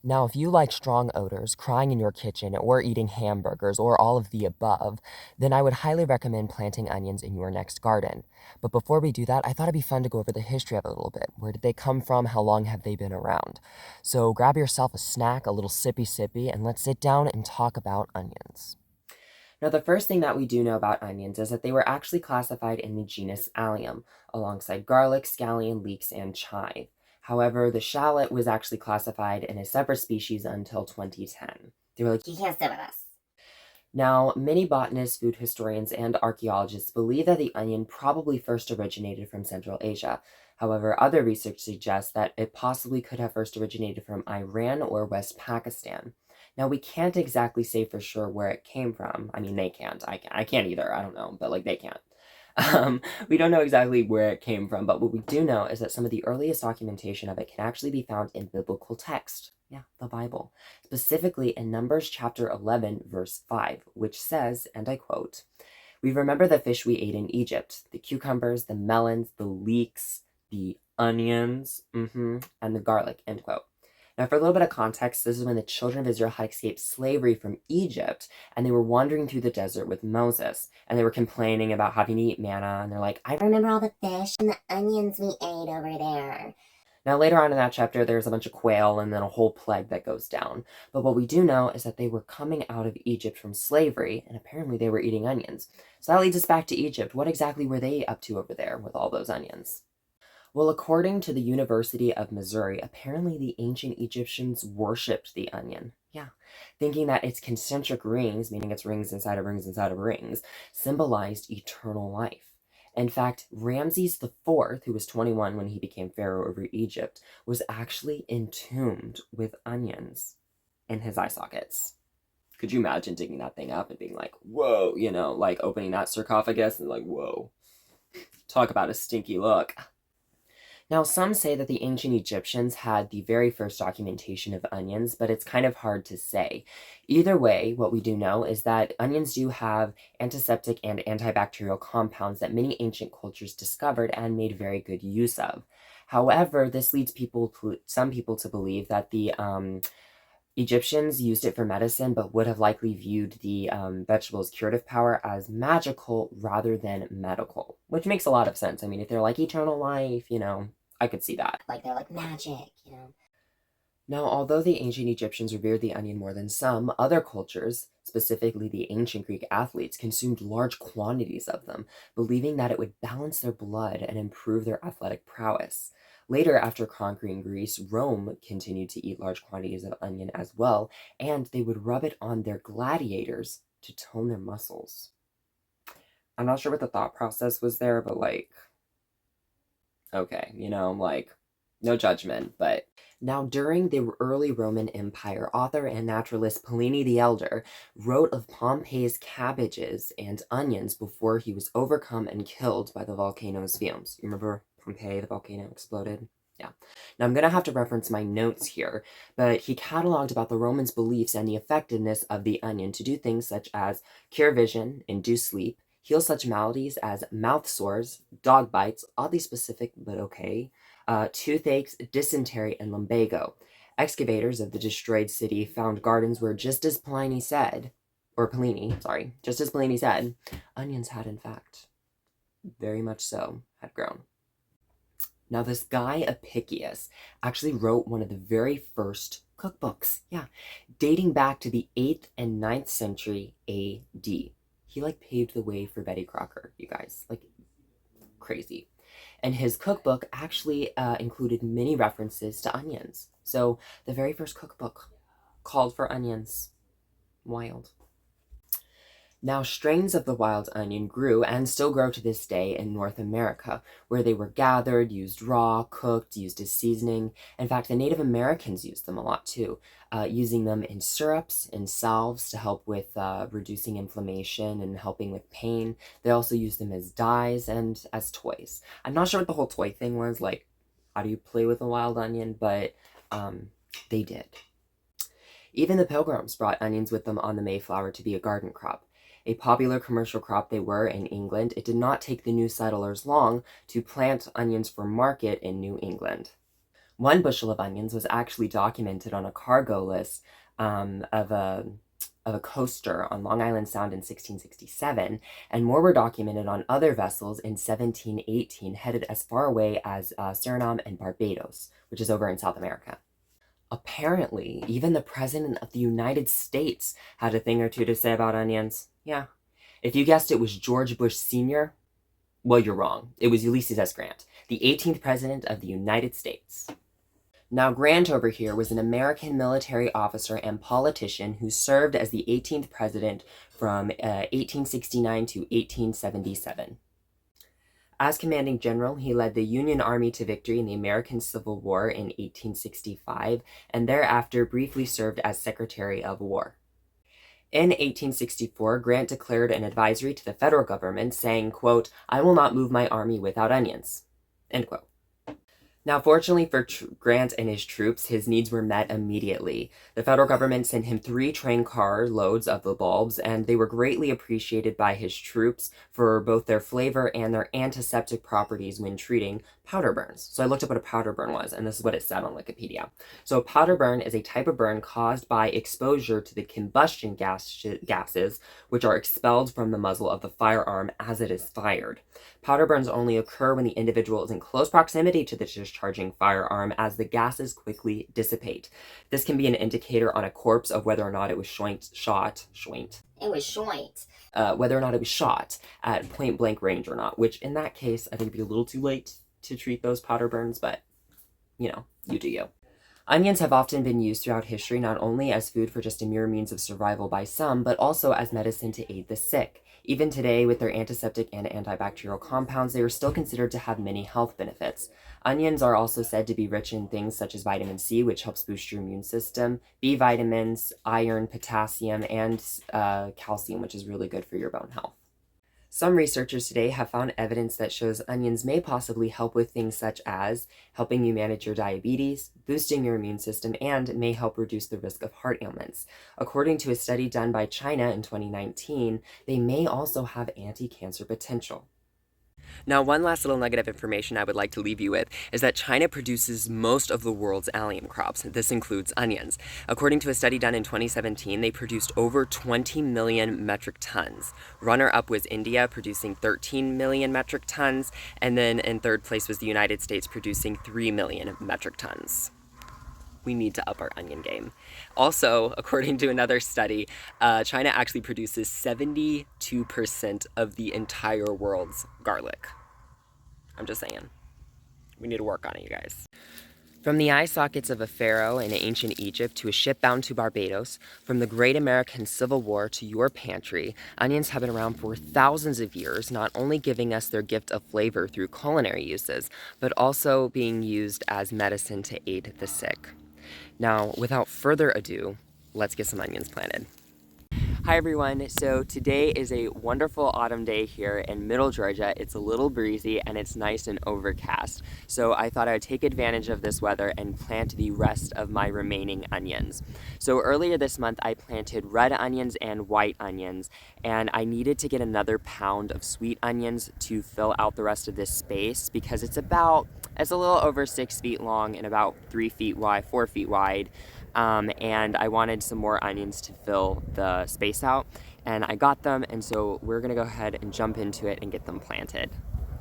Now, if you like strong odors, crying in your kitchen, or eating hamburgers, or all of the above, then I would highly recommend planting onions in your next garden. But before we do that, I thought it'd be fun to go over the history of it a little bit. Where did they come from? How long have they been around? So grab yourself a snack, a little sippy sippy, and let's sit down and talk about onions. Now, the first thing that we do know about onions is that they were actually classified in the genus Allium, alongside garlic, scallion, leeks, and chive. However, the shallot was actually classified in a separate species until 2010. They were like, You can't sit with us. now, many botanists, food historians, and archaeologists believe that the onion probably first originated from Central Asia. However, other research suggests that it possibly could have first originated from Iran or West Pakistan. Now, we can't exactly say for sure where it came from. I mean, they can't. I can't either. I don't know, but like they can't. We don't know exactly where it came from, but what we do know is that some of the earliest documentation of it can actually be found in biblical text. Yeah, the Bible. Specifically in Numbers chapter 11, verse 5, which says, and I quote, "We remember the fish we ate in Egypt, the cucumbers, the melons, the leeks, the onions, and the garlic," end quote. Now, for a little bit of context, this is when the children of Israel had escaped slavery from Egypt, and they were wandering through the desert with Moses, and they were complaining about having to eat manna, and they're like, I Remember all the fish and the onions we ate over there? now, later on in that chapter, there's a bunch of quail and then a whole plague that goes down. But what we do know is that they were coming out of Egypt from slavery, and apparently they were eating onions. So that leads us back to Egypt. What exactly were they up to over there with all those onions? Well, according to the University of Missouri, apparently the ancient Egyptians worshipped the onion. Yeah, thinking that its concentric rings, meaning it's rings inside of rings inside of rings, symbolized eternal life. In fact, Ramses IV, who was 21 when he became pharaoh over Egypt, was actually entombed with onions in his eye sockets. Could you imagine digging that thing up and being like, whoa, like opening that sarcophagus and like, whoa, talk about a stinky look. Now, some say that the ancient Egyptians had the very first documentation of onions, but it's kind of hard to say. Either way, what we do know is that onions do have antiseptic and antibacterial compounds that many ancient cultures discovered and made very good use of. However, this leads some people to believe that the Egyptians used it for medicine, but would have likely viewed the vegetable's curative power as magical rather than medical, which makes a lot of sense. I mean, if they're like eternal life, I could see that. Like they're like magic. Now, although the ancient Egyptians revered the onion more than some, other cultures, specifically the ancient Greek athletes, consumed large quantities of them, believing that it would balance their blood and improve their athletic prowess. Later, after conquering Greece, Rome continued to eat large quantities of onion as well, and they would rub it on their gladiators to tone their muscles. I'm not sure what the thought process was there, but like, okay, like, no judgment, but now during the early Roman Empire, author and naturalist Pliny the Elder wrote of Pompey's cabbages and onions before he was overcome and killed by the volcano's fumes. You remember Pompeii, the volcano exploded? Yeah. Now I'm going to have to reference my notes here, but he cataloged about the Romans' beliefs and the effectiveness of the onion to do things such as cure vision, induce sleep, heal such maladies as mouth sores, dog bites, oddly specific but okay, toothaches, dysentery, and lumbago. Excavators of the destroyed city found gardens where, just as Pliny said, onions had in fact, very much so, had grown. Now, this guy Apicius actually wrote one of the very first cookbooks, yeah, dating back to the 8th and 9th century AD. He like paved the way for Betty Crocker, you guys, like crazy. And his cookbook actually included many references to onions. So the very first cookbook called for onions. Wild. Now, strains of the wild onion grew and still grow to this day in North America, where they were gathered, used raw, cooked, used as seasoning. In fact, the Native Americans used them a lot too, using them in syrups, in salves to help with reducing inflammation and helping with pain. They also used them as dyes and as toys. I'm not sure what the whole toy thing was, like, how do you play with a wild onion, but they did. Even the Pilgrims brought onions with them on the Mayflower to be a garden crop. A popular commercial crop they were in England, it did not take the new settlers long to plant onions for market in New England. One bushel of onions was actually documented on a cargo list of a coaster on Long Island Sound in 1667, and more were documented on other vessels in 1718, headed as far away as Suriname and Barbados, which is over in South America. Apparently, even the President of the United States had a thing or two to say about onions. Yeah. If you guessed it was George Bush Sr., well, you're wrong. It was Ulysses S. Grant, the 18th President of the United States. Now, Grant over here was an American military officer and politician who served as the 18th President from 1869 to 1877. As commanding general, he led the Union Army to victory in the American Civil War in 1865, and thereafter briefly served as Secretary of War. In 1864, Grant declared an advisory to the federal government saying, quote, "I will not move my army without onions," end quote. Now, fortunately for Grant and his troops, his needs were met immediately. The federal government sent him 3 train car loads of the bulbs, and they were greatly appreciated by his troops for both their flavor and their antiseptic properties when treating powder burns. So I looked up what a powder burn was, and this is what it said on Wikipedia. So a powder burn is a type of burn caused by exposure to the combustion gases, which are expelled from the muzzle of the firearm as it is fired. Powder burns only occur when the individual is in close proximity to the discharging firearm, as the gases quickly dissipate. This can be an indicator on a corpse of whether or not it was shot. It was shoint. Whether or not it was shot at point blank range or not, which in that case, I think it'd be a little too late to treat those powder burns, but you do you. Onions have often been used throughout history, not only as food for just a mere means of survival by some, but also as medicine to aid the sick. Even today, with their antiseptic and antibacterial compounds, they are still considered to have many health benefits. Onions are also said to be rich in things such as vitamin C, which helps boost your immune system, B vitamins, iron, potassium, and calcium, which is really good for your bone health. Some researchers today have found evidence that shows onions may possibly help with things such as helping you manage your diabetes, boosting your immune system, and may help reduce the risk of heart ailments. According to a study done by China in 2019, they may also have anti-cancer potential. Now, one last little nugget of information I would like to leave you with is that China produces most of the world's allium crops. This includes onions. According to a study done in 2017, they produced over 20 million metric tons. Runner-up was India, producing 13 million metric tons, and then in third place was the United States, producing 3 million metric tons. We need to up our onion game. Also, according to another study, China actually produces 72% of the entire world's garlic. I'm just saying. We need to work on it, you guys. From the eye sockets of a pharaoh in ancient Egypt to a ship bound to Barbados, from the Great American Civil War to your pantry, onions have been around for thousands of years, not only giving us their gift of flavor through culinary uses, but also being used as medicine to aid the sick. Now, without further ado, let's get some onions planted. Hi everyone, so today is a wonderful autumn day here in Middle Georgia. It's a little breezy and it's nice and overcast. So I thought I would take advantage of this weather and plant the rest of my remaining onions. So earlier this month I planted red onions and white onions, and I needed to get another pound of sweet onions to fill out the rest of this space because it's a little over 6 feet long and about 4 feet wide. And I wanted some more onions to fill the space out, and I got them, and so we're gonna go ahead and jump into it and get them planted.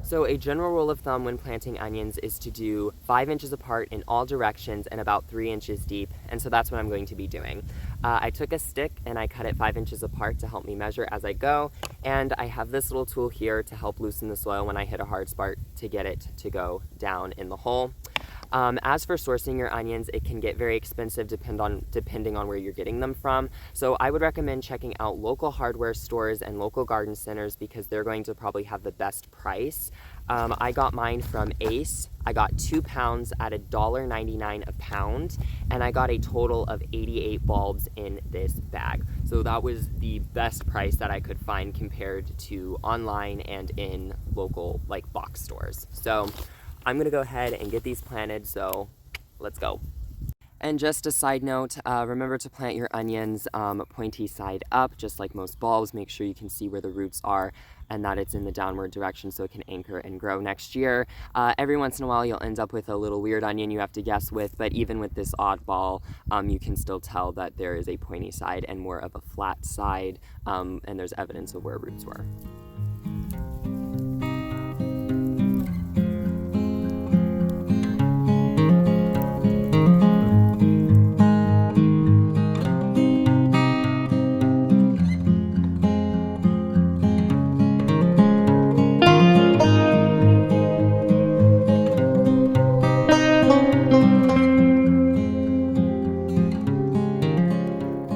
So a general rule of thumb when planting onions is to do 5 inches apart in all directions and about 3 inches deep, and so that's what I'm going to be doing. I took a stick and I cut it 5 inches apart to help me measure as I go, and I have this little tool here to help loosen the soil when I hit a hard spot to get it to go down in the hole. As for sourcing your onions, it can get very expensive depending on where you're getting them from. So I would recommend checking out local hardware stores and local garden centers because they're going to probably have the best price. I got mine from Ace. I got 2 pounds at $1.99 a pound, and I got a total of 88 bulbs in this bag. So that was the best price that I could find compared to online and in local box stores. So I'm gonna go ahead and get these planted, so let's go. And just a side note, remember to plant your onions pointy side up, just like most bulbs. Make sure you can see where the roots are and that it's in the downward direction so it can anchor and grow next year. Every once in a while you'll end up with a little weird onion you have to guess with, but even with this oddball, you can still tell that there is a pointy side and more of a flat side, and there's evidence of where roots were.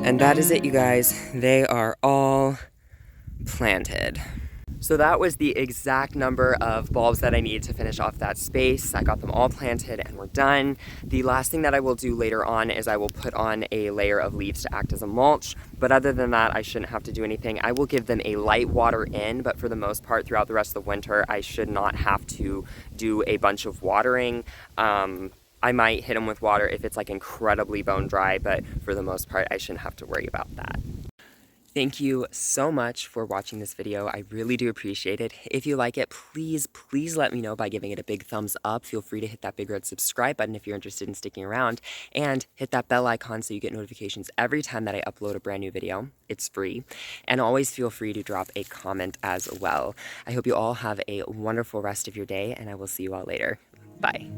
And that is it, you guys. They are all planted. So that was the exact number of bulbs that I needed to finish off that space. I got them all planted and we're done. The last thing that I will do later on is I will put on a layer of leaves to act as a mulch. But other than that, I shouldn't have to do anything. I will give them a light water in, but for the most part, throughout the rest of the winter, I should not have to do a bunch of watering. I might hit them with water if it's like incredibly bone dry, but for the most part, I shouldn't have to worry about that. Thank you so much for watching this video. I really do appreciate it. If you like it, please let me know by giving it a big thumbs up. Feel free to hit that big red subscribe button if you're interested in sticking around, and hit that bell icon so you get notifications every time that I upload a brand new video. It's free. And always feel free to drop a comment as well. I hope you all have a wonderful rest of your day, and I will see you all later. Bye.